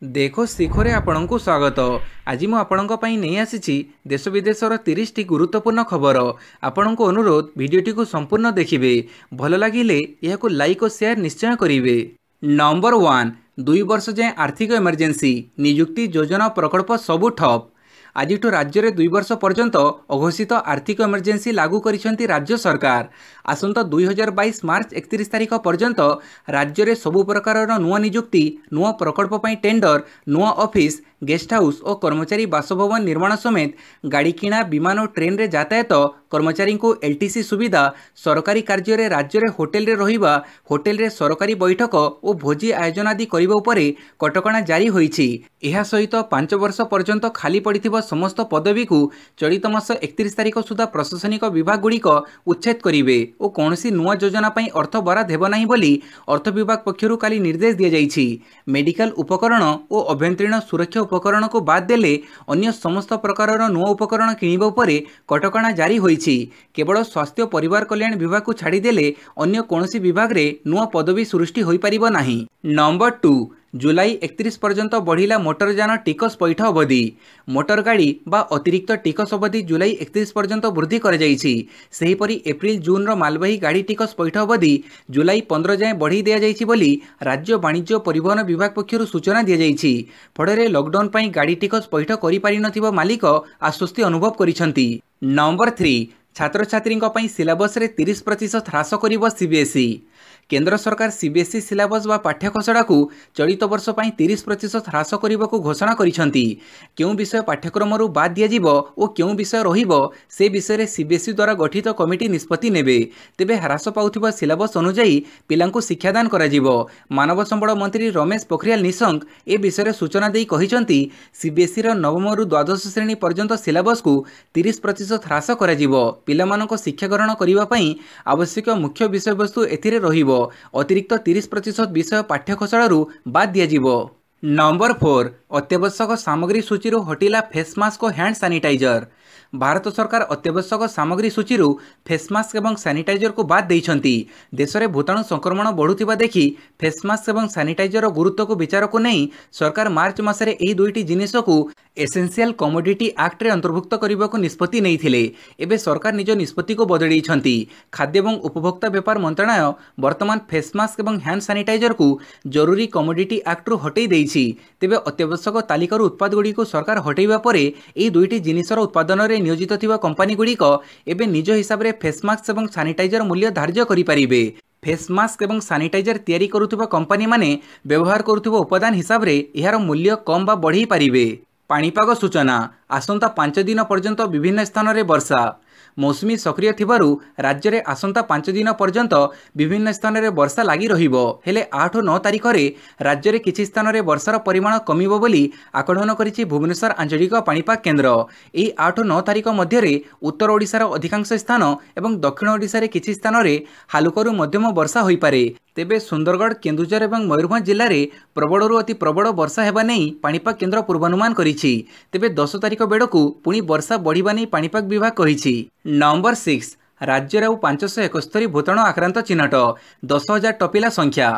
देखो शिखरे आपणଙ୍କୁ स्वागत। आज मु आपणଙ୍କ ପାଇଁ ନେଇ ଆସିଛି देश विदेशर 30 टी गुरुत्वपूर्ण खबर। आपणଙ୍କୁ अनुरोध भिडियोटी को संपूर्ण देखिए, भल लगिले यह लाइक और शेयर निश्चय करेंगे। नंबर 1, 2 वर्ष जाए आर्थिक इमरजेंसी नियुक्ति योजना प्रकल्प सबु ठप। आज राज्य में 2 वर्ष पर्यंत अघोषित आर्थिक इमरजेंसी लागू करिसेंती राज्य सरकार। आसंता 2022 मार्च 31 तारिख पर्यंत राज्य में सबु प्रकार नुआ नियुक्ति, नुआ प्रकल्प पर टेंडर, नुआ ऑफिस, गेस्ट हाउस और कर्मचारी बासभवन निर्माण समेत गाड़ी किणा, विमान और ट्रेन रे यातायात, कर्मचारी को एलटीसी सुविधा, सरकारी कार्य रे राज्य रे होटेल रे रहिबा, होटेल रे सरकारी बैठक और भोजी आयोजन आदि करिबा उपरे कटकणा जारी होईछि। एहा सहित 5 वर्ष पर्यंत खाली पड़िथिबा समस्त पदवी को चलित मास 31 तारिख सुधा प्रशासनिक विभाग गुड़िक उच्छेद करिवे और कौनसी नुआ योजना पई अर्थ बराद हेब नाही बोली अर्थ विभाग पक्षरु काली निर्देश दिया जाइछि। मेडिकल उपकरण और अभ्यंतरीण सुरक्षा उपकरण को बाद देले अन्य समस्त प्रकार नुआ उपकरण किनिबा उपरे कटकणा जारी होईछि। केवल स्वास्थ्य परिवार कल्याण विभाग को छाड़ी देले अन्य कौनसी विभाग रे नुआ पदवी सृष्टि होई परिबो नाही। नंबर 2, जुलाई 31 पर्यंत बढ़िला मोटरयान टिकस पैठ अवधि। मोटर गाड़ी बा अतिरिक्त टिकस अवधि जुलाई 31 पर्यंत वृद्धि कर जाइछि। सेहीपरि एप्रिल जून रो मालवाही गाड़ी टिकस पैठ अवधि जुलाई 15 जाए बढ़ी दिया जाइछि बोली राज्य वाणिज्य परिवहन विभाग पक्षरु सूचना दिया जाइछि। फଳରେ लॉकडाउन पई गाड़ी टिकस पैठ करि पारि नथिबा मालिक आश्वस्ति अनुभव करिसंती। नंबर 3, छात्र छात्री सिलेबस रे 30% ह्रास करिबो सीबीएसई। केंद्र सरकार सीबीएसई सिलेबस व पाठ्यखसड़ा को चलित वर्ष 30% ह्रास करने को घोषणा करिसेंती। क्यों विषय पाठ्यक्रम बाद दिज्व और क्यों विषय रहिबो से विषय सीबीएसई द्वारा गठित कमिटी निष्पत्ति नेबे। तेबे ह्रास पाउथिबा सिलेबस अनुसार पिलांकु शिक्षादान कराजिबो। मानव संबल मंत्री रमेश पोखरियाल निशंक ए विषय सूचना देई कहिसेंती सीबीएसई रो नवम रु द्वादश श्रेणी पर्यंत सिलेबस को 30% ह्रास कराजिबो। पिलामानक शिक्षा ग्रहण करिबा पई आवश्यक मुख्य विषय वस्तु एथिरे रहिबो। अतिरिक्त 30% विषय पाठ्यखसड़ारू बाद दिज्व। नंबर 4, अत्यावश्यक सामग्री सूची हटिला फेस मास्क और हैंड सैनिटाइजर। भारत सरकार अत्यावश्यक सामग्री सूची फेस मास्क और सैनिटाइजर को बाद देइछंती। देश में भूताणु संक्रमण बढ़ुथिबा देखि फेस मास्क और सैनिटाइजर गुरुत्व को विचार को नहीं सरकार मार्च मासरे एही दुईटी जिनिस को एसेंशियल कमोडिटी एक्ट रे अंतर्भुक्त करने को निष्पत्ति नहीं। एबे सरकार निज निष्पत्ति को बदलैछंती। खाद्य और उपभोक्ता व्यापार मंत्रालय वर्तमान फेस मास्क और हैंड सैनिटाइजर को जरूरी कमोडिटी एक्ट रु हटै देइछि। तेबे अत्यावश्यक तालिकार उत्पाद गुड़ी को सरकार हटैबा परे एही दुईटी जिनिसर उत्पादन रे नियोजित थिबा कंपनी गुड़िक एबे निज हिसाब रे फेस मास्क और सैनिटाइजर मूल्य धार्य करि परिबे। फेस मास्क और सैनिटाइजर तैयारी करुथिबा कंपनी माने व्यवहार करुथिबा उपादान हिसाब रे एहार मूल्य कम बा बढ़ी पारिबे। पाणीपाग सूचना। आसंता 5 दिन पर्यंत विभिन्न स्थान में वर्षा। मौसुमी सक्रिय थिबारु राज्य में आसंता 5 दिन पर्यंत विभिन्न स्थान में वर्षा लगी रहिबो। हेले 8 और 9 तारिख में राज्य में किछि स्थान में वर्षार परिमाण कमिबो बोली आकलन करिछि भुवनेश्वर आंचलिक पाणीपाग केन्द्र। एही 8 और 9 तारिख मध्य उत्तर ओडिशार अधिकांश स्थान और दक्षिण ओडिशार किछि स्थान में हालुकरू मध्यम वर्षा होई पारे। तेबे सुंदरगढ़, केन्दुझर और मयूरभंज जिले में प्रबलरू अति प्रबल वर्षा हेबा नहीं पाणीपाग केन्द्र पूर्वानुमान करिछि। तेबे 10 तारिख बेड़कू पुणी वर्षा बढ़िबा नहीं पाणीपाग विभाग कहिछि। नंबर 6, राज्य में 571 भूताणु आक्रांत चिन्हट, 10,000 टपिला संख्या।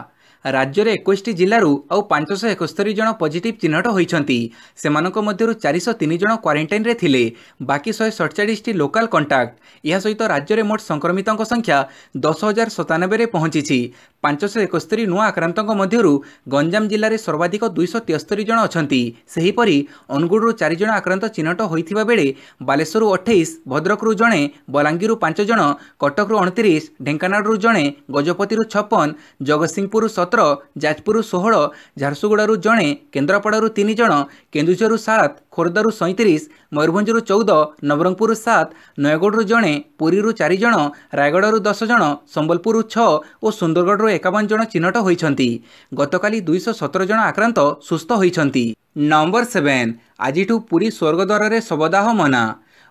राज्य में 21 जिलूर आउ 571 जन पॉजिटिव चिन्हट होइछंती। सेमानक मध्यरु 403 जन क्वारंटाइन रे थिले। बाकी 147 टी लोकल कंटाक्ट। यह सहित राज्य में मोट संक्रमितों संख्या 10,097 रे पहुंची। 571 नुआ आक्रांतों मध्यरु गंजाम जिले में सर्वाधिक 273 जन अछंती। सेहीपरि अनुगुळरू 4 जन आक्रांत चिन्हट होइथिबा बेले बालेश्वरु 28, भद्रकरू जणे, बलांगीरु 5 जन, कटकरू 29, ढेंकानाळरू जणे, गजपतिरू 56, जगतसिंहपुर 17, जाजपुर 16, झारसुगुड़ारू जणे, केन्द्रापड़ारू 3 जन, केन्दुझरु 7, खोर्धारू 37, मयूरभंजरू 14, नवरंगपुर 7, नयगढ़ जणे, पुरीरू 4 जन, रायगड़ारू 10 जन, संबलपुर 6 और सुंदरगढ़ 51 जन चिन्हट होइछंती। गतकाली 217 जन आक्रांत सुस्थ होइछंती। नंबर 7, आजिठू पुरी स्वर्गद्वार रे शवदाह मना।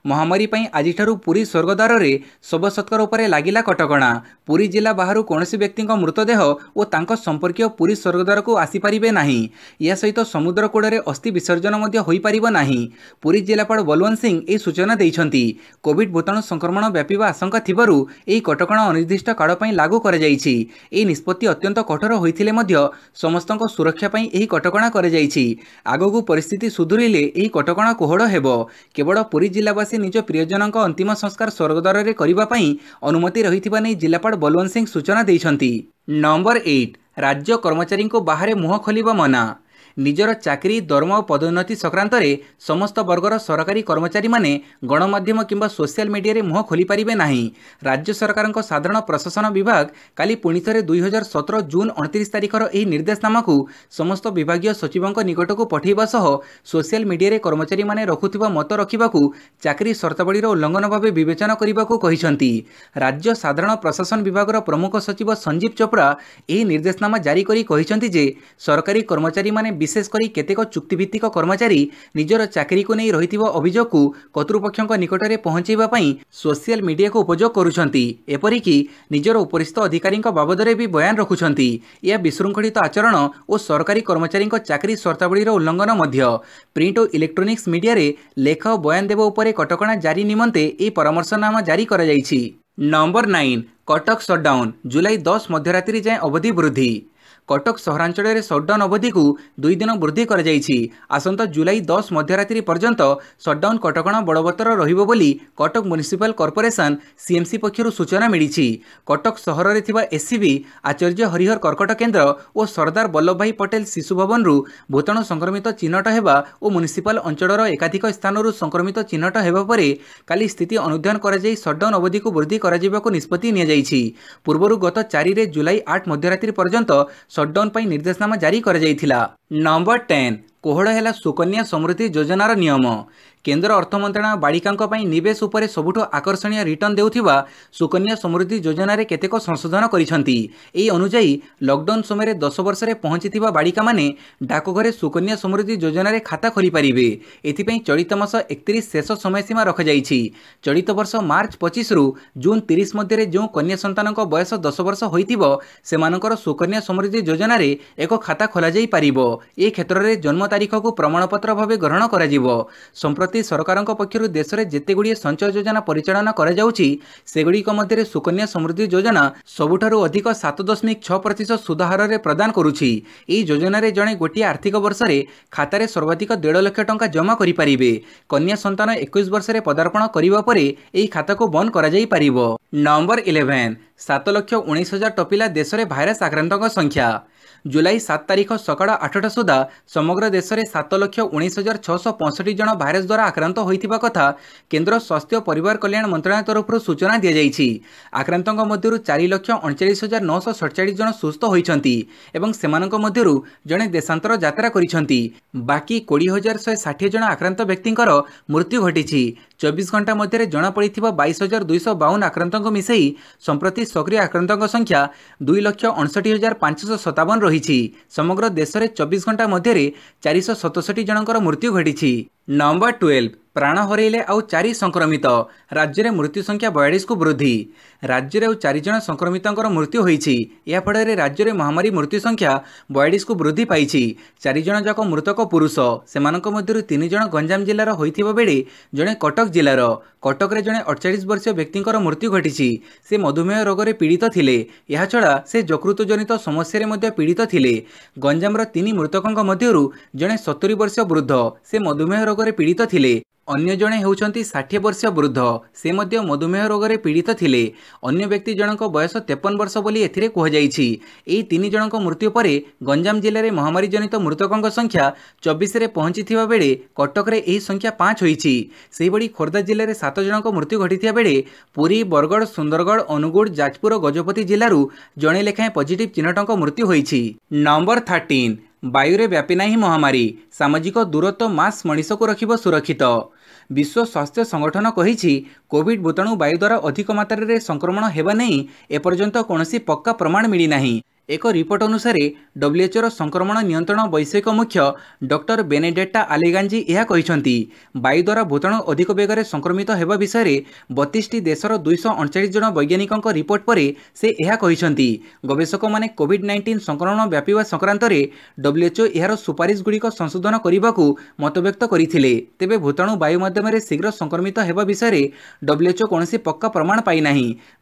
महामारी पई आजिठारु पुरी स्वर्गद्वार रे शव सत्कार उपरे लागिला कटकणा। पुरी जिला बाहरु कोनोसी व्यक्तिଙ୍କ मृतदेह ओ तांको संपर्कीय पुरी स्वर्गद्वार को आसी परिबे नाही। या सहित समुद्र कूड़े अस्थि विसर्जन मध्य होई परिबो नाही। पुरी जिलापाल बलवंत सिंह ए सूचना दैछंती। कोविड भूताणु संक्रमण व्यापीबा आशंका थिबारु एही कटकणा अनिर्दिष्ट काल पई लागू करा जायछि। एही निष्पत्ति अत्यंत कठोर होइथिले मध्य समस्तଙ୍କ सुरक्षा पई एही कटकणा करा जायछि। आगोगु परिस्थिति सुधुरिले एही कटकणा कोहड़ हेबो। केवल पुरी जिलावासी निज प्रियजनଙ୍କ अंतिम संस्कार स्वर्गद्वार रे करिबा पई अनुमति रहिथिबा नै जिलापाल बलवंत सिंह सूचना दैछंती। नंबर 8 राज्य कर्मचारी को बाहर मुह खोलिबा मना। निजर चाकरी दरमा और पदोन्नति संक्रांत रे समस्त वर्गर सरकारी कर्मचारी माने गणमाध्यम किंबा सोशल मीडिया रे मुह खोली पारिबे नाही। राज्य सरकार साधारण प्रशासन विभाग काली पुणी थे 2017 जून 29 तारिखर एही निर्देशनामा को समस्त विभागीय सचिवों निकट को पठेबा सह सोशल मीडिया रे कर्मचारी माने रखुथिबा मत रखिबाकू चाकरी शर्तावलीर उल्लंघन भाव विवेचना करबाकू कहिसंती। राज्य साधारण प्रशासन विभाग प्रमुख सचिव संजीव चोपड़ा एही निर्देशनामा जारी करी कहिसंती जे सरकारी कर्मचारी माने विशेषकर केतेक चुक्तिभित्तिक कर्मचारी निजर चाकरी को नहीं रही अभियोग को कर्तृपक्षों निकट में पहुंचाइबा सोशल मीडिया को उपयोग करुछंती। एपरिकी निजर उपरिस्थ अधिकारी बाबद भी बयान रखुछंती। यह विशृंखलित आचरण और सरकारी कर्मचारी चाकरी शर्तावलीर उल्लंघन मध्य प्रिंट और इलेक्ट्रोनिक्स मीडिया रे लेख और बयान देवा उपरे कटकणा जारी निमंते ए परामर्शनामा जारी करा जायछि। नंबर 9 कटक सटडाउन जुलाई 10 मध्यरात्रि जाए अवधि वृद्धि। कटक सहरांचल में सटडाउन अवधि को 2 दिन वृद्धि कर आसंता जुलाई 10 मध्यरात्रि पर्यंत सटडाउन कटकणा बलवत्तर रहिबो बोली कटक म्युनिसिपल कॉर्पोरेशन सीएमसी पक्षरु सूचना मिली। कटक सहर में थिबा एससीबी आचार्य हरिहर कर्कट केन्द्र और सरदार वल्लभ भाई पटेल शिशु भवन भूताणु संक्रमित चिन्हट हेबा और म्युनिसिपल अंचलर एकाधिक स्थान संक्रमित चिन्हट हेबा परे काली स्थिति अनुध्यान कर सटडाउन अवधि को वृद्धि कर निष्पत्ति निया जायछि। पूर्व गत 4 जुलाई 8 मध्यरात्रि पर्यंत सटडाउन पर निर्देशनामा जारी कर जायथिला। नंबर 10 कोहड़ है सुकन्या समृद्धि योजनार नियम। केंद्र अर्थ मंत्रालय बालिकांक पई निवेश उपरे सबुठो आकर्षणीय रिटर्न देउथिबा सुकन्या समृद्धि योजना रे केतेक संशोधन करिसंती। एही अनुसायी लॉकडाउन समय 10 वर्ष रे पहुंचीथिबा बालिका माने डाकघरे सुकन्या समृद्धि योजना रे खाता खोली पारिबे। एथिपई चलित मास 31 शेष समय सीमा रखा जायछि। चलित वर्ष मार्च 25 रु जून 30 मध्य रे जो कन्या संतानक बयस 10 वर्ष होइथिबो सेमानकर सुकन्या समृद्धि योजना रे एक खाता खोला जाई पारिबो। ए क्षेत्र रे जन्म तारीख को प्रमाणपत्र भाव ग्रहण करा जिवो। संप्रति सरकार पक्षर देश में जितेगुड़िए संचय योजना परिचालना करा जाउछि सेगुड़िक मध्य सुकन्या समृद्धि योजना सबुठारु अधिक 7.6% सुध हार रे प्रदान करुछि। एही योजना रे जणे गोटिए आर्थिक वर्ष रे खातारे सर्वाधिक 1.5 लाख टंका जमा करि पारिबे। कन्या संतान 21 वर्ष रे पदार्पण करिबा परे एही खाता को बंद करा जाई पारिबो। नंबर 11 7,19,000 टपिला देश में भाइरस आक्रांतों संख्या। जुलाई 7 तारीख सकाळ 8टा सुधा समग्र देश में 7,19,665 जन भाइरस द्वारा आक्रांत होइथिबा कथा केंद्र स्वास्थ्य और परिवार कल्याण मंत्रालय तरफ सूचना दी जाइछि। आक्रांतों मध्यरु 4,39,947 जन सुस्थ होइछंती एवं सेमानक मध्यरु जने देशांतर यात्रा करिछंती। बाकी 20,160 जन आक्रांत व्यक्तिंकर मृत्यु घटिछि। 24 घंटा मध्य जना पड़िथिबा 22,252 आक्रांतों मिसई संप्रति सक्रिय आक्रांतों संख्या 2,59,557 रही। समग्र देश में 24 घंटा मध्य 467 जनकर मृत्यु घटी। नंबर 12 प्राण हरइले आउ 4 संक्रमित। राज्य में मृत्यु संख्या 42 को वृद्धि। राज्य में आउ 4 जन संक्रमितों मृत्यु होइछि। या फଳରେ राज्य में महामारी मृत्यु संख्या 42 को वृद्धि पाइछि। 4 जन जाक मृतक पुरुष सेमानक मध्यरु 3 जन गंजाम जिलार होइथिबा बेले जणे कटक जिलार। कटक रे जणे 48 वर्षीय व्यक्तिंकर मृत्यु घटिछि। से मधुमेह रोग रे पीड़ित थिले। या छडा से यकृत जनित समस्या रे मध्य पीड़ित थिले। गंजामर 3 मृतकंक मध्यरु जणे 70 वर्षीय वृद्ध से मधुमेह रोग रे पीड़ित थिले। अन्य जणे हेउछंती 60 वर्षीय वृद्ध से मध्य मधुमेह रोग रे पीड़ित थिले। अन्य व्यक्ति जनक बयस 53 वर्ष बोली एथिरे कह जाइछि। एही 3 जनक मृत्यु परे गंजाम जिले में महामारी जनित मृतकंक संख्या 24 रे पहुंचीथिबा बेले कटक रे एही संख्या 5 होइछि। सेही बडी खोर्धा जिले में 7 जनक मृत्यु घटिथिबा बेले पुरी बरगढ़ सुंदरगढ़ अनुगुड़ जाजपुर गजपति जिल्लारू जणे लेखाएं पॉजिटिव चिन्हटक मृत्यु होइछि। नंबर 13 वायुरे व्यापी नाही महामारी सामाजिक दूरत्व मास्क मनीष को रखिब सुरक्षित। विश्व स्वास्थ्य संगठन कहिछि कोविड भूताणु वायु द्वारा अधिक मात्रा रे संक्रमण हेबा नहीं एपर्यंत कौनसी पक्का प्रमाण मिली नाही। एक रिपोर्ट अनुसार डब्ल्यूएचओ संक्रमण नियंत्रण वैषयिक मुख्य डॉक्टर बेनेडेट्टा आलेगांजी यह कहते वायु द्वारा भूताणु अधिक बेगर संक्रमित होगा विषय 32 देशर 239 जन वैज्ञानिक रिपोर्ट पर से यह कहते गवेषक मैंने कोविड-19 संक्रमण व्यापीवा संक्रांत डब्ल्यूएचओ यार सुपारिश गुड़िक संशोधन करने को मतव्यक्त करते तेबे भूताणु वायु माध्यम शीघ्र संक्रमित होगा विषय डब्ल्यूएचओ कौन पक्का प्रमाण पाईना।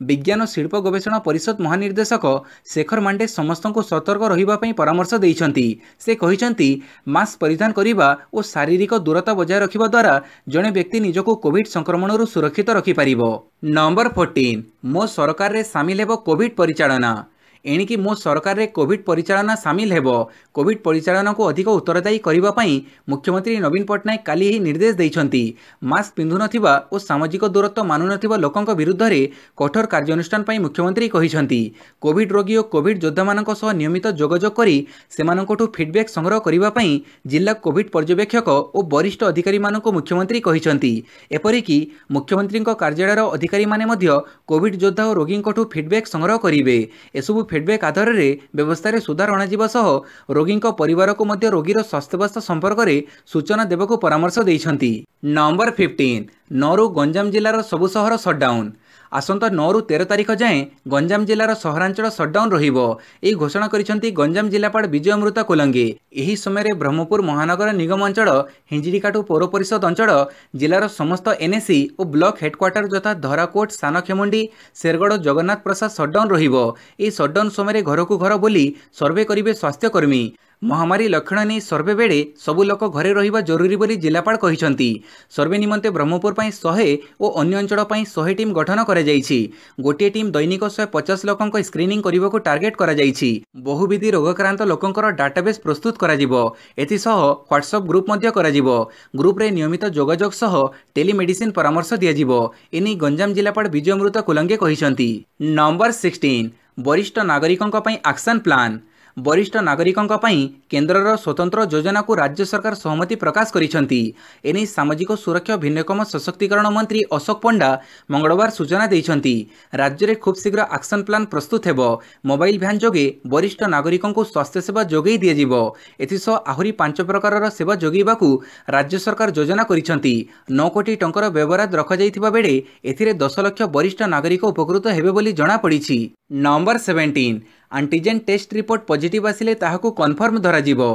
विज्ञान शिल्प गवेषणा परिषद महानिर्देशक शेखर मांडे समस्त को सतर्क रहिबा परामर्श देइछंती। से कहिछंती मास्क परिधान करिबा और शारीरिक दूरता बजाय रखिबा द्वारा जड़े व्यक्ति निजको कोविड संक्रमण सुरक्षित रखिपारिबो। नंबर 14 मो सरकार रे सामिल हेबो कोविड परिचालना। एणिकी मो सरकार रे कोविड परिचालना सामिल हेबो। कोविड परिचालना को अधिक उत्तरदायी करिबा पई मुख्यमंत्री नवीन पट्टनायक काली ही निर्देश दैछंती। मास्क पिंधु नथिबा और सामाजिक दूरत्व मानु नथिबा लोकंक विरुद्ध रे कठोर कार्यानुष्ठान पई मुख्यमंत्री कहिछंती। कोविड रोगी और कोविड योद्धा मानक सह नियमित जोगाजोग करी सेमानकठु फीडबैक संग्रह करिबा पई जिला कोविड पर्यवेक्षक और वरिष्ठ अधिकारी मानक मुख्यमंत्री कहिछंती। एपरिकी मुख्यमंत्री कार्यालयर अधिकारी माने मध्य कोविड योद्धा और रोगींकठु फीडबैक संग्रह करिवे। एसबु फीडबैक आधार में व्यवस्था रे सुधार अणाजिबा सह रोगी परिवार को मध्य रोगीर स्वास्थ्यावस्था संपर्क में सूचना देवाक परामर्श देइछंती। नंबर 15 9 रु गंजाम जिलार सबु सहर सटडाउन। आसंता 9 रु 13 तारिख जाए गंजाम जिलार सहरांचल सटडाउन रहिबो। एही घोषणा करिसेंती गंजाम जिलापाल विजय अमृता कोलंगे। एही समय ब्रह्मपुर महानगर निगम अंचल हिंजिड़ीकाटू पौर परिषद अंचल जिलार समस्त एनएसी और ब्लॉक हेडक्वार्टर यथा धराकोट सानखेमुंडी शेरगढ़ जगन्नाथ प्रसाद सटडाउन रहिबो। एही सटडाउन समय घर को घर बोली सर्वे करिवे स्वास्थ्यकर्मी। महामारी लक्षण नहीं सर्वे बेड़े सबु लोक घरे रहिबा जरूरी बोली जिलापाल कहिसंती। सर्वे निमंते ब्रह्मपुर पई 100 और अन्य अंचल पई 100 टीम गठन करा जायछि। गोटे टीम दैनिक 150 लोकंक स्क्रीनिंग करने को टार्गेट करा जायछि। बहुविधि रोगाक्रांत लोकंकर डाटाबेस प्रस्तुत करा जिवो। एथि सह व्हाट्सएप ग्रुप मध्य करा जिवो। ग्रुप रे नियमित जोगाजोग सह टेलीमेडिसिन परामर्श दिया जिवो। एनी गंजाम जिलापाल विजय अमृता कुलंगे कहिसंती। नंबर 16 वरिष्ठ नागरिकों पई एक्शन प्लान। वरिष्ठ नागरिकों केन्द्रर स्वतंत्र योजना को राज्य सरकार सहमति प्रकाश करिसेंती। एने सामाजिक सुरक्षा भिन्नक्षम सशक्तिकरण मंत्री अशोक पंडा मंगलवार सूचना देइछंती। राज्य में खूब शीघ्र एक्शन प्लान प्रस्तुत हेबो। मोबाइल भ्यान जोगे वरिष्ठ नागरिकों को स्वास्थ्य सेवा जोगई दियाजिवो। एथिसह आहुरी 5 प्रकार सेवा जोगैबाकू राज्य सरकार योजना करिसेंती। 9 कोटी टंकार व्यवहार रखाଯାଇଥିବା बेले एथिरे 10 लाख वरिष्ठ नागरिक उपकृत हेबे बोली जणा पड़िछि। Number 17 antigen test report positive आसिले ताहाकू कन्फर्म धराजिवो।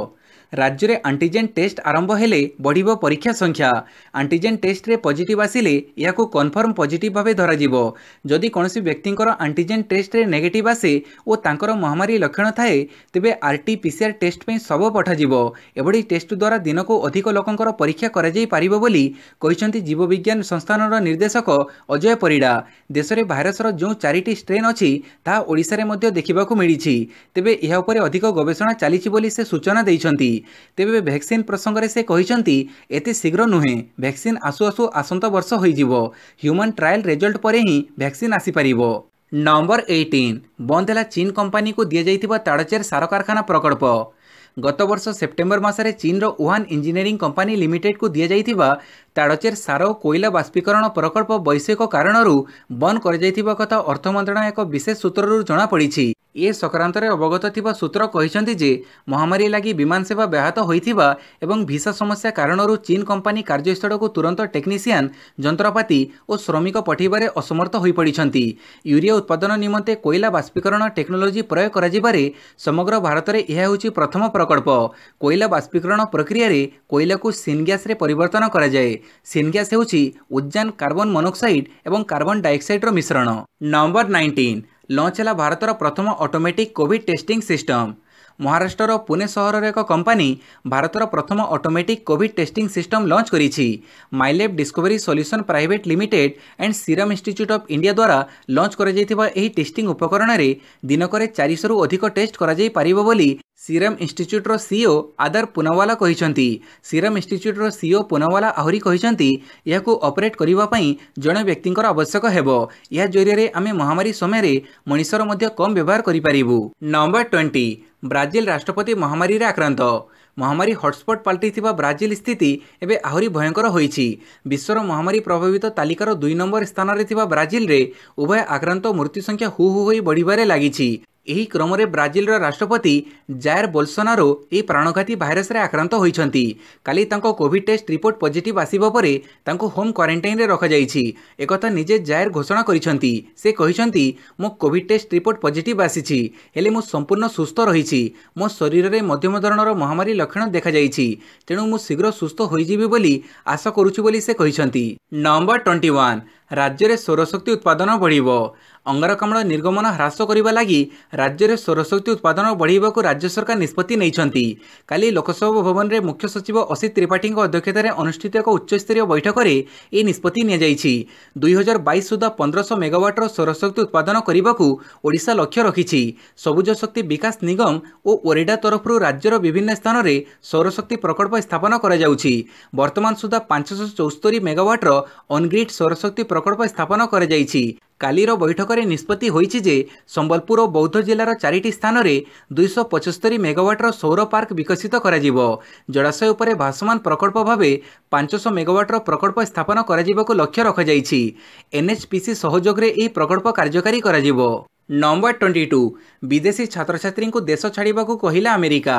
राज्य में एंटीजेन टेस्ट आरंभ हेले बढ़िबो परीक्षा संख्या। एंटीजेन टेस्ट रे पॉजिटिव आसिले याकू कन्फर्म पॉजिटिव भावे धराजिवो। जदि कोनोसी व्यक्तिंकर एंटीजेन टेस्ट रे नेगेटिव आसे और तांकर महामारी लक्षण थाए तेबे आरटी-पीसीआर टेस्ट पे सब पठाजिवो। एबडी टेस्ट द्वारा दिन को अधिक लोकंकर परीक्षा करा जाई पारिबो बोली कहिसंती जीव विज्ञान संस्थानर निर्देशक अजय परिडा। देश में भाइरसर जो 4टी स्ट्रेन अछि ता ओडिसा रे मध्य देखिबाकू मिलिछि। तेबे एहा उपरे अधिक गवेषणा चलीछि बोली से सूचना दैछंती। तेबे वैक्सीन प्रसंग में से कहते एते शीघ्र नुहे। वैक्सीन आसु आसु आसंता वर्ष होइजिवो। ह्यूमन ट्रायल रिजल्ट पर ही वैक्सीन आसीपारिबो। नंबर 18 बंद है चीन कंपनी को दि जाइतिबा ताड़चेर सार कारखाना प्रकल्प। गत वर्ष सेप्टेम्बर मासरे चीन रो वुहान इंजीनियरिंग कंपनी लिमिटेड को दि जाइतिबा ताड़चेर सार और कोयला बाष्पीकरण प्रकल्प वैषयिक कारणरू बंद कर जाइतिबा कथा अर्थ मंत्रालय एक विशेष सूत्ररू जणा पड़िछि। ए संक्रांत में अवगत थिबा सूत्र कहिसंती जे महामारी लगी विमान सेवा व्याहत होइथिबा एवं भिसा समस्या कारणरू चीन कंपनी कार्यस्थल को तुरंत टेक्नीशियन जंत्रपाति और श्रमिक पठेबारे असमर्थ होई पड़िछंती। यूरिया उत्पादन निमंते कोयला बाष्पीकरण टेक्नोलोजी प्रयोग कराजिबारे समग्र भारत में यह होछि प्रथम प्रकल्प। कोयला बाष्पीकरण प्रक्रिया रे कोयला को सीन गैस रे परिवर्तन करा जाए। सीन गैस होछि उद्यान कार्बन मोनोक्साइड एवं कार्बन डाइऑक्साइड रो मिश्रण। नंबर 19 लॉन्च है भारतर प्रथम automatic COVID testing system. Maharashtra Pune सहर एक कंपनी भारतर प्रथम automatic COVID testing system launch करिछि। Mylab discovery solution private limited and Serum Institute of India द्वारा लॉन्च कर टेस्टिंग उपकरण रे दिनक 400 रु अधिक टेस्ट करा जाई पारिबो बोली सीरम इंस्टीट्यूट रो सीईओ आदर पुनावाला कहिसंती। सीरम इंस्टीट्यूट रो सीईओ पुनावाला आहुरी कहिसंती याकू ऑपरेट करिबा पई जणे व्यक्तिंकर आवश्यक हेबो। या जरिया रे आमे महामारी समय रे मनुष्यर मध्य कम व्यवहार करि पारिबु। नंबर 20 ब्राजिल राष्ट्रपति महामारी रे आक्रांत। महामारी हॉटस्पॉट पलटिथिबा ब्राजिल स्थिति एबे आहुरी भयंकर होईछि। विश्वर महामारी प्रभावित तालिकार 2 नंबर स्थान रे थिबा ब्राजिल रे उभय आक्रांत मृत्यु संख्या हु हु होई बढ़िबारे लागिछि। ଏହି କ୍ରମରେ ବ୍ରାଜିଲର ରାଷ୍ଟ୍ରପତି ଜାୟର ବୋଲସୋନାରୋ ଏହି ପ୍ରାଣଘାତୀ ଭାଇରସରେ ଆକ୍ରାନ୍ତ ହୋଇଛନ୍ତି। କାଲି ତାଙ୍କ କୋଭିଡ୍ ଟେଷ୍ଟ ରିପୋର୍ଟ ପଜିଟିଭ୍ ଆସିବା ପରେ ତାଙ୍କୁ ହୋମ୍ କ୍ୱାରେଣ୍ଟାଇନ୍ରେ ରଖାଯାଇଛି। ଏକଥା ନିଜେ ଜାୟର ଘୋଷଣା କରିଛନ୍ତି। ସେ କହିଛନ୍ତି, ମୋ କୋଭିଡ୍ ଟେଷ୍ଟ ରିପୋର୍ଟ ପଜିଟିଭ୍ ଆସିଛି, ହେଲେ ମୁଁ ସମ୍ପୂର୍ଣ୍ଣ ସୁସ୍ଥ ରହିଛି। ମୋ ଶରୀରରେ ମଧ୍ୟମ ଧରଣର ମହାମାରୀ ଲକ୍ଷଣ ଦେଖାଯାଇଛି, ତେଣୁ ମୁଁ ଶୀଘ୍ର ସୁସ୍ଥ ହୋଇଯିବି ବୋଲି ଆଶା କରୁଛି ବୋଲି ସେ କହିଛନ୍ତି। ନମ୍ବର 21 ରାଜ୍ୟରେ ସୌରଶକ୍ତି ଉତ୍ପାଦନ ବଢ଼ିବ। ଅଙ୍ଗାରକାମ୍ଳ ନିର୍ଗମନ ହ୍ରାସ କରିବା ଲାଗି ରାଜ୍ୟରେ ସୌରଶକ୍ତି ଉତ୍ପାଦନ ବଢ଼ାଇବାକୁ ରାଜ୍ୟ ସରକାର ନିଷ୍ପତ୍ତି ନେଇଛନ୍ତି। କାଲି ଲୋକସଭା ଭବନରେ ମୁଖ୍ୟ ସଚିବ ଅସିତ ତ୍ରିପାଠୀଙ୍କ ଅଧ୍ୟକ୍ଷତାରେ ଅନୁଷ୍ଠିତ ଏକ ଉଚ୍ଚସ୍ତରୀୟ ବୈଠକରେ ଏହି ନିଷ୍ପତ୍ତି ନିଆଯାଇଛି। 2022 ସୁଦ୍ଧା 1500 ମେଗାୱାଟର ସୌରଶକ୍ତି ଉତ୍ପାଦନ କରିବାକୁ ଓଡ଼ିଶା ଲକ୍ଷ୍ୟ ରଖିଛି। ସବୁଜ ଶକ୍ତି ବିକାଶ ନିଗମ ଓ ଓରେଡା ତରଫରୁ ରାଜ୍ୟର ବିଭିନ୍ନ ସ୍ଥାନରେ ସୌରଶକ୍ତି ପ୍ରକଳ୍ପ ସ୍ଥାପନ କରାଯାଉଛି। ବର୍ତ୍ତମାନ ସୁଦ୍ଧା 574 ମେଗାୱାଟର ଅନଗ୍ରିଡ୍ ସୌରଶକ୍ତି ପ୍ରକଳ୍ପ ସ୍ଥାପନ କରାଯାଇଛି। କାଲିର ବୈଠକରେ ନିଷ୍ପତ୍ତି ହୋଇଛି ଯେ ସମ୍ବଲପୁର ଓ ବୌଦ୍ଧ ଜିଲ୍ଲାର 4ଟି ସ୍ଥାନରେ 275 ମେଗାୱାଟର ସୌର ପାର୍କ ବିକଶିତ କରାଯିବ। ଜଳାଶୟ ଉପରେ ଭାସମାନ ପ୍ରକଳ୍ପ ଭାବେ 500 ମେଗାୱାଟର ପ୍ରକଳ୍ପ ସ୍ଥାପନ କରାଯିବାକୁ ଲକ୍ଷ୍ୟ ରଖାଯାଇଛି। ଏନ୍ଏଚ୍ପିସି ସହଯୋଗରେ ଏହି ପ୍ରକଳ୍ପ କାର୍ଯ୍ୟକାରୀ କରାଯିବ। ନମ୍ବର 22 ବିଦେଶୀ ଛାତ୍ରଛାତ୍ରୀଙ୍କୁ ଦେଶ ଛାଡ଼ିବାକୁ କହିଲା ଆମେରିକା।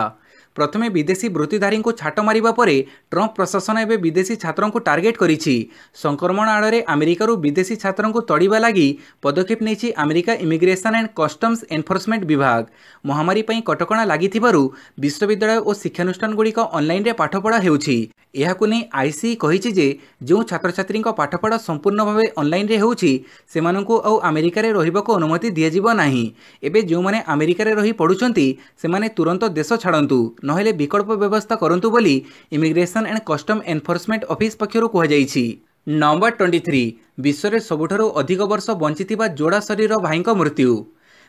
ପ୍ରଥମେ ବିଦେଶୀ ବୃତ୍ତିଧାରୀଙ୍କୁ ଛାଟ ମାରିବା ପରେ ଟ୍ରମ୍ପ ପ୍ରଶାସନ ଏବେ ବିଦେଶୀ ଛାତ୍ରଙ୍କୁ ଟାର୍ଗେଟ କରିଛି। ସଂକ୍ରମଣ ଆଡ଼ରେ ଆମେରିକାରୁ ବିଦେଶୀ ଛାତ୍ରଙ୍କୁ ତଡ଼ିବା ଲାଗି ପଦକ୍ଷେପ ନେଇଛି America immigration and customs enforcement ବିଭାଗ। ମହାମାରୀ ପାଇଁ କଟକଣା ଲାଗିଥିବାରୁ ବିଶ୍ୱବିଦ୍ୟାଳୟ ଓ ଶିକ୍ଷାନୁଷ୍ଠାନଗୁଡ଼ିକ ଅନଲାଇନରେ ପାଠପଢ଼ା ହେଉଛି। ଏହାକୁ ନେଇ ଆଇସିଇ କହିଛି ଯେ ଯେଉଁ ଛାତ୍ରଛାତ୍ରୀଙ୍କ ପାଠପଢ଼ା ସମ୍ପୂର୍ଣ୍ଣ ଭାବେ ଅନଲାଇନରେ ହେଉଛି ସେମାନଙ୍କୁ ଆଉ ଆମେରିକାରେ ରହିବାକୁ ଅନୁମତି ଦିଆଯିବ ନାହିଁ। ଏବେ ଯେଉଁମାନେ ଆମେରିକାରେ ରହି ପଢ଼ୁଛନ୍ତି ସେମାନେ ତୁରନ୍ତ ଦେଶ ଛାଡ଼ନ୍ତୁ, ନହେଲେ ବିକଳ୍ପ ବ୍ୟବସ୍ଥା କରନ୍ତୁ ବୋଲି immigration and custom enforcement office ପକ୍ଷରୁ କୁହାଯାଇଛି। ନମ୍ବର 23 ବିଶ୍ୱରେ ସବୁଠାରୁ ଅଧିକ ବର୍ଷ ବଞ୍ଚିଥିବା ଯୋଡ଼ା ଶରୀର ଭାଇଙ୍କ ମୃତ୍ୟୁ।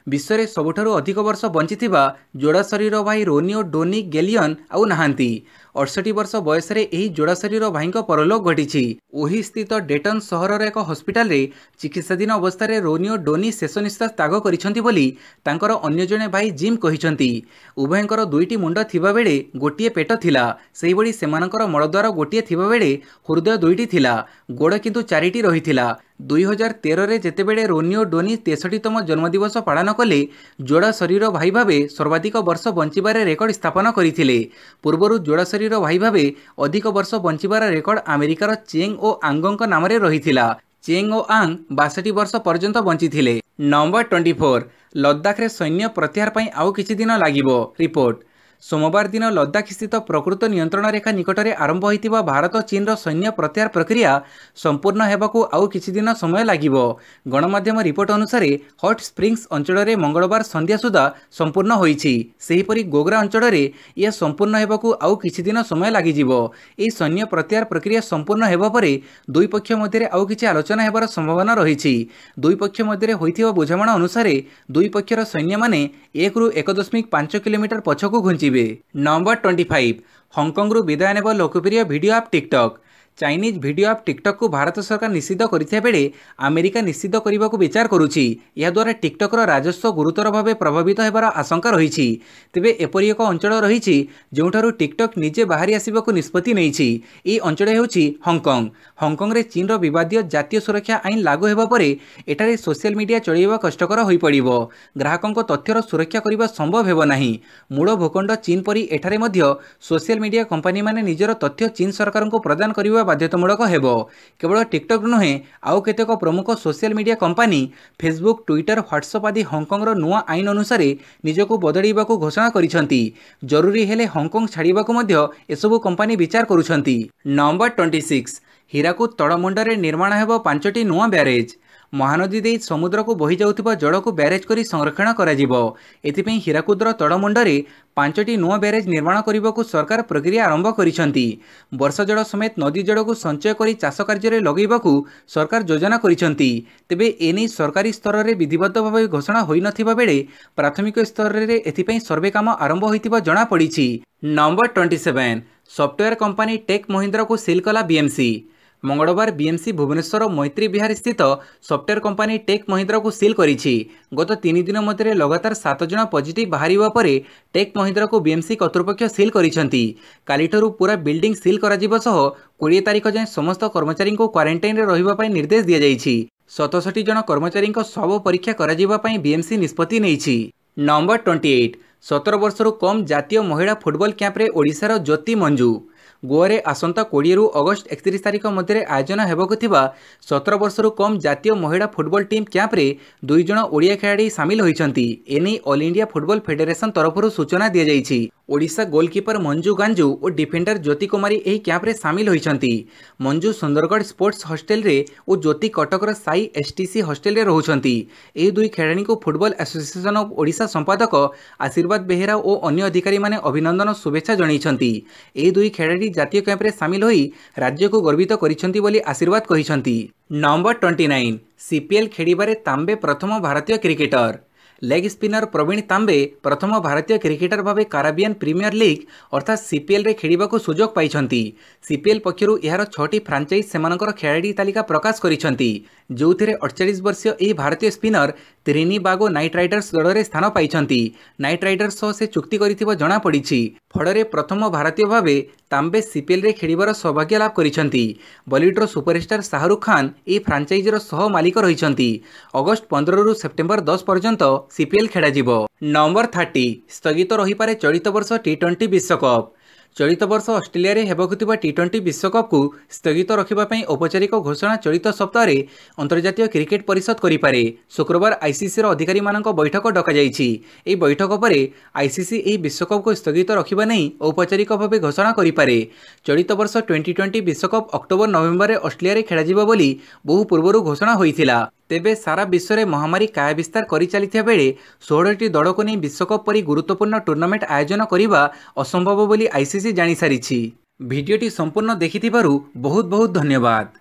ବିଶ୍ୱରେ ସବୁଠାରୁ ଅଧିକ ବର୍ଷ ବଞ୍ଚିଥିବା ଯୋଡ଼ା ଶରୀର ଭାଇ ରୋନି ଓ ଡୋନି ଗେଲିଅନ୍ ଆଉ ନାହାନ୍ତି। 68 ବର୍ଷ ବୟସରେ ଏହି ଯୋଡ଼ା ଶରୀର ଭାଇଙ୍କ ପରଲୋକ ଘଟିଛି। ଓହି ସ୍ଥିତ ଡେଟନ୍ ସହରର ଏକ ହସ୍ପିଟାଲରେ ଚିକିତ୍ସାଧୀନ ଅବସ୍ଥାରେ ରୋନି ଓ ଡୋନି ଶେଷ ନିଶ୍ୱାସ ତ୍ୟାଗ କରିଛନ୍ତି ବୋଲି ତାଙ୍କର ଅନ୍ୟ ଜଣେ ଭାଇ ଜିମ୍ କହିଛନ୍ତି। ଉଭୟଙ୍କର 2ଟି ମୁଣ୍ଡ ଥିବାବେଳେ ଗୋଟିଏ ପେଟ ଥିଲା। ସେହିଭଳି ସେମାନଙ୍କର ମଳଦ୍ୱାର ଗୋଟିଏ ଥିବାବେଳେ ହୃଦୟ 2ଟି ଥିଲା। ଗୋଡ଼ କିନ୍ତୁ 4ଟି ରହିଥିଲା। 2013ରେ ଯେତେବେଳେ ରୋନି ଓ ଡୋନି 63ତମ ଜନ୍ମଦିବସ ପାଳନ କଲେ, ଯୋଡ଼ା ଶରୀର ଭାଇ ଭାବେ ସର୍ବାଧିକ ବର୍ଷ ବଞ୍ଚିବାରେ ରେକର୍ଡ ସ୍ଥାପନ କରିଥିଲେ। ପୂର୍ବରୁ ଯୋଡ଼ା ଶରୀର ଭାଇ ଭାବେ ଅଧିକ ବର୍ଷ ବଞ୍ଚିବାର ରେକର୍ଡ ଆମେରିକାର ଚେଙ୍ଗ ଓ ଆଙ୍ଗଙ୍କ ନାମରେ ରହିଥିଲା। ଚେଙ୍ଗ ଓ ଆଙ୍ଗ 62 ବର୍ଷ ପର୍ଯ୍ୟନ୍ତ ବଞ୍ଚିଥିଲେ। ନମ୍ବର 24 ଲଦାଖରେ ସୈନ୍ୟ ପ୍ରତ୍ୟାହାର ପାଇଁ ଆଉ କିଛି ଦିନ ଲାଗିବ। ରିପୋର୍ଟ ସୋମବାର ଦିନ ଲଦାଖ ସ୍ଥିତ ପ୍ରକୃତ ନିୟନ୍ତ୍ରଣ ରେଖା ନିକଟରେ ଆରମ୍ଭ ହୋଇଥିବା ଭାରତ ଚୀନର ସୈନ୍ୟ ପ୍ରତ୍ୟାହାର ପ୍ରକ୍ରିୟା ସମ୍ପୂର୍ଣ୍ଣ ହେବାକୁ ଆଉ କିଛି ଦିନ ସମୟ ଲାଗିବ। ଗଣମାଧ୍ୟମ ରିପୋର୍ଟ ଅନୁସାରେ ହଟ୍ ସ୍ପ୍ରିଙ୍ଗସ୍ ଅଞ୍ଚଳରେ ମଙ୍ଗଳବାର ସନ୍ଧ୍ୟା ସୁଦ୍ଧା ସମ୍ପୂର୍ଣ୍ଣ ହୋଇଛି। ସେହିପରି ଗୋଗ୍ରା ଅଞ୍ଚଳରେ ଏହା ସମ୍ପୂର୍ଣ୍ଣ ହେବାକୁ ଆଉ କିଛି ଦିନ ସମୟ ଲାଗିଯିବ। ଏହି ସୈନ୍ୟ ପ୍ରତ୍ୟାହାର ପ୍ରକ୍ରିୟା ସମ୍ପୂର୍ଣ୍ଣ ହେବା ପରେ ଦୁଇ ପକ୍ଷ ମଧ୍ୟରେ ଆଉ କିଛି ଆଲୋଚନା ହେବାର ସମ୍ଭାବନା ରହିଛି। ଦୁଇ ପକ୍ଷ ମଧ୍ୟରେ ହୋଇଥିବା ବୁଝାମଣା ଅନୁସାରେ ଦୁଇ ପକ୍ଷର ସୈନ୍ୟମାନେ 1ରୁ 1.5 କିଲୋମିଟର ପଛକୁ ଘୁଞ୍ଚିବେ। ନମ୍ବର 25 ହଂକଂରୁ ବିଦାୟ ନେବ ଲୋକପ୍ରିୟ video app TikTok. Chinese video app ଟିକଟକ୍କୁ ଭାରତ ସରକାର ନିଷିଦ୍ଧ କରିଥିବା ବେଳେ ଆମେରିକା ନିଷିଦ୍ଧ କରିବାକୁ ବିଚାର କରୁଛି। ଏହାଦ୍ୱାରା ଟିକଟକ୍ର ରାଜସ୍ୱ ଗୁରୁତର ଭାବେ ପ୍ରଭାବିତ ହେବାର ଆଶଙ୍କା ରହିଛି। ତେବେ ଏପରି ଏକ ଅଞ୍ଚଳ ରହିଛି ଯେଉଁଠାରୁ ଟିକଟକ୍ ନିଜେ ବାହାରି ଆସିବାକୁ ନିଷ୍ପତ୍ତି ନେଇଛି। ଏହି ଅଞ୍ଚଳ ହେଉଛି ହଂକଂ। ହଂକଂରେ ଚୀନର ବିବାଦୀୟ ଜାତୀୟ ସୁରକ୍ଷା ଆଇନ ଲାଗୁ ହେବା ପରେ ଏଠାରେ ସୋସିଆଲ ମିଡ଼ିଆ ଚଳାଇବା କଷ୍ଟକର ହୋଇପଡ଼ିବ। ଗ୍ରାହକଙ୍କ ତଥ୍ୟର ସୁରକ୍ଷା କରିବା ସମ୍ଭବ ହେବ ନାହିଁ। ମୂଳ ଭୂଖଣ୍ଡ ଚୀନ ପରି ଏଠାରେ ମଧ୍ୟ ସୋସିଆଲ ମିଡ଼ିଆ କମ୍ପାନୀମାନେ ନିଜର ତଥ୍ୟ ଚୀନ ସରକାରଙ୍କୁ ପ୍ରଦାନ କରିବା ବାଧ୍ୟତାମୂଳକ ହେବ। କେବଳ ଟିକଟକ୍ ନୁହେଁ, ଆଉ କେତେକ ପ୍ରମୁଖ social media company Facebook, Twitter, WhatsApp ଆଦି ହଂକଂର ନୂଆ ଆଇନ ଅନୁସାରେ ନିଜକୁ ବଦଳାଇବାକୁ ଘୋଷଣା କରିଛନ୍ତି। ଜରୁରୀ ହେଲେ ହଂକଂ ଛାଡ଼ିବାକୁ ମଧ୍ୟ ଏସବୁ କମ୍ପାନୀ ବିଚାର କରୁଛନ୍ତି। ନମ୍ବର 26 ହୀରାକୁଦ ତଳମୁଣ୍ଡରେ ନିର୍ମାଣ ହେବ 5ଟି ନୂଆ ବ୍ୟାରେଜ୍। ମହାନଦୀ ଦେଇ ସମୁଦ୍ରକୁ ବହିଯାଉଥିବା ଜଳକୁ ବ୍ୟାରେଜ୍ କରି ସଂରକ୍ଷଣ କରାଯିବ। ଏଥିପାଇଁ ହୀରାକୁଦର ତଳମୁଣ୍ଡରେ 5ଟି ନୂଆ ବ୍ୟାରେଜ୍ ନିର୍ମାଣ କରିବାକୁ ସରକାର ପ୍ରକ୍ରିୟା ଆରମ୍ଭ କରିଛନ୍ତି। ବର୍ଷା ଜଳ ସମେତ ନଦୀ ଜଳକୁ ସଞ୍ଚୟ କରି ଚାଷ କାର୍ଯ୍ୟରେ ଲଗାଇବାକୁ ସରକାର ଯୋଜନା କରିଛନ୍ତି। ତେବେ ଏନେଇ ସରକାରୀ ସ୍ତରରେ ବିଧିବଦ୍ଧ ଭାବେ ଘୋଷଣା ହୋଇନଥିବା ବେଳେ ପ୍ରାଥମିକ ସ୍ତରରେ ଏଥିପାଇଁ ସର୍ଭେ କାମ ଆରମ୍ଭ ହୋଇଥିବା ଜଣାପଡ଼ିଛି। ନମ୍ବର 27 ସଫ୍ଟୱେୟାର କମ୍ପାନୀ ଟେକ୍ ମହିନ୍ଦ୍ରାକୁ ସିଲ୍ କଲା ବିଏମ୍ସି। ମଙ୍ଗଳବାର ବିଏମ୍ସି ଭୁବନେଶ୍ୱର ମୈତ୍ରୀ ବିହାର ସ୍ଥିତ ସଫ୍ଟୱେୟାର କମ୍ପାନୀ ଟେକ୍ ମହିନ୍ଦ୍ରାକୁ ସିଲ୍ କରିଛି। ଗତ 3 ଦିନ ମଧ୍ୟରେ ଲଗାତାର 7 ଜଣ ପଜିଟିଭ୍ ବାହାରିବା ପରେ ଟେକ୍ ମହିନ୍ଦ୍ରାକୁ ବିଏମ୍ସି କର୍ତ୍ତୃପକ୍ଷ ସିଲ୍ କରିଛନ୍ତି। କାଲିଠାରୁ ପୁରା ବିଲ୍ଡିଂ ସିଲ୍ କରାଯିବା ସହ 20 ତାରିଖ ଯାଏଁ ସମସ୍ତ କର୍ମଚାରୀଙ୍କୁ କ୍ୱାରେଣ୍ଟାଇନ୍ରେ ରହିବା ପାଇଁ ନିର୍ଦ୍ଦେଶ ଦିଆଯାଇଛି। 67 ଜଣ କର୍ମଚାରୀଙ୍କ ସ୍ୱାବ ପରୀକ୍ଷା କରାଯିବା ପାଇଁ ବିଏମ୍ସି ନିଷ୍ପତ୍ତି ନେଇଛି। नंबर 28 17 वर्षर कम जातीय महिला फुटबॉल कैंप्रे ओडिशार ज्योति मंजू गोवा आसंता 20 रु अगस्त 31 तारिख मध्य आयोजन होगाकु 17 वर्षर कम जातीय महिला फुटबॉल टीम कैंप्रे 2 जण ओडिया खेलाड़ी सामिल होइछंती। एने ऑल इंडिया फुटबॉल फेडरेशन तरफ सूचना दी जाइछि। ओडिशा गोलकीपर मंजू गांजू और डिफेंडर ज्योति कुमारी एही कैंप्रे सामिल होइछंती। मंजू सुंदरगढ़ स्पोर्ट्स हॉस्टेल रे और ज्योति कटकर साई एसटीसी हॉस्टेल रे रहुछंती। एही दुई खेलाड़ी को फुटबॉल एसोसिएशन ऑफ ओडिशा संपादक आशीर्वाद बेहेरा और अन्य अधिकारी माने अभिनंदन शुभेच्छा जणाइछंती। एही दुई खेलाड़ी जातीय कैंप्रे सामिल होई राज्य को गर्वित करिछंती बोली आशीर्वाद कहिछंती। नंबर 29 सीपीएल खेलिबारे तांबे प्रथम भारतीय क्रिकेटर लेग स्पिनर प्रवीण तांबे प्रथम भारतीय क्रिकेटर भावे काराबियन प्रीमियर लीग अर्थात सीपीएल रे खेलिबाकू सुजोग पाइछंती। सीपीएल पक्षरु यार 6टी फ्रांचाइज सेमानकर खेलाड़ी तालिका प्रकाश करिछंती, जोथिरे 48 वर्षीय एही भारतीय स्पिनर त्रिनिबागो नाइट राइडर्स दल रे स्थान पाइछंती। नाइट राइडर्स सह से चुक्ति करिथिबा जणा पड़िछि। फଳରେ प्रथम भारतीय भावे तांबे सीपीएल रे खेलिबार सौभाग्य लाभ करिछंती। बॉलीवुड सुपरस्टार शाहरुख खान ए फ्रांचाइज रो सह मालिक रहिछंती। अगस्त 15 रु सेप्टेम्बर 10 पर्यंत सीपीएल खेला जिवो। नंबर 30 स्थगित रही पारे चलित वर्ष टी20 विश्वकप। चलित वर्ष ऑस्ट्रेलिया रे हेबाकुथिबा टी20 विश्वकप को स्थगित रखिबा पई औपचारिक घोषणा चलित सप्ताह रे अंतर्जातीय क्रिकेट परिषद करि पारे। शुक्रवार आईसीसी रो अधिकारी मानक बैठक डका जाइछि। एही बैठक परे आईसीसी एही विश्वकप को स्थगित रखिबा नै औपचारिक भावे घोषणा करि पारे। चलित वर्ष 2020 विश्वकप अक्टोबर नवेम्बर रे ऑस्ट्रेलिया रे खेला जिवो बोली बहु पूर्वरु घोषणा होइथिला। तेबे सारा विश्व में महामारी काय विस्तार करि चलिथिया बेले 16टी दल को नहीं विश्वकप परी गुरुत्वपूर्ण टूर्नामेंट आयोजन करिबा असंभव बोली आईसीसी जानि सारिछि। भिडियोटी संपूर्ण देखिथिबारु बहुत बहुत धन्यवाद।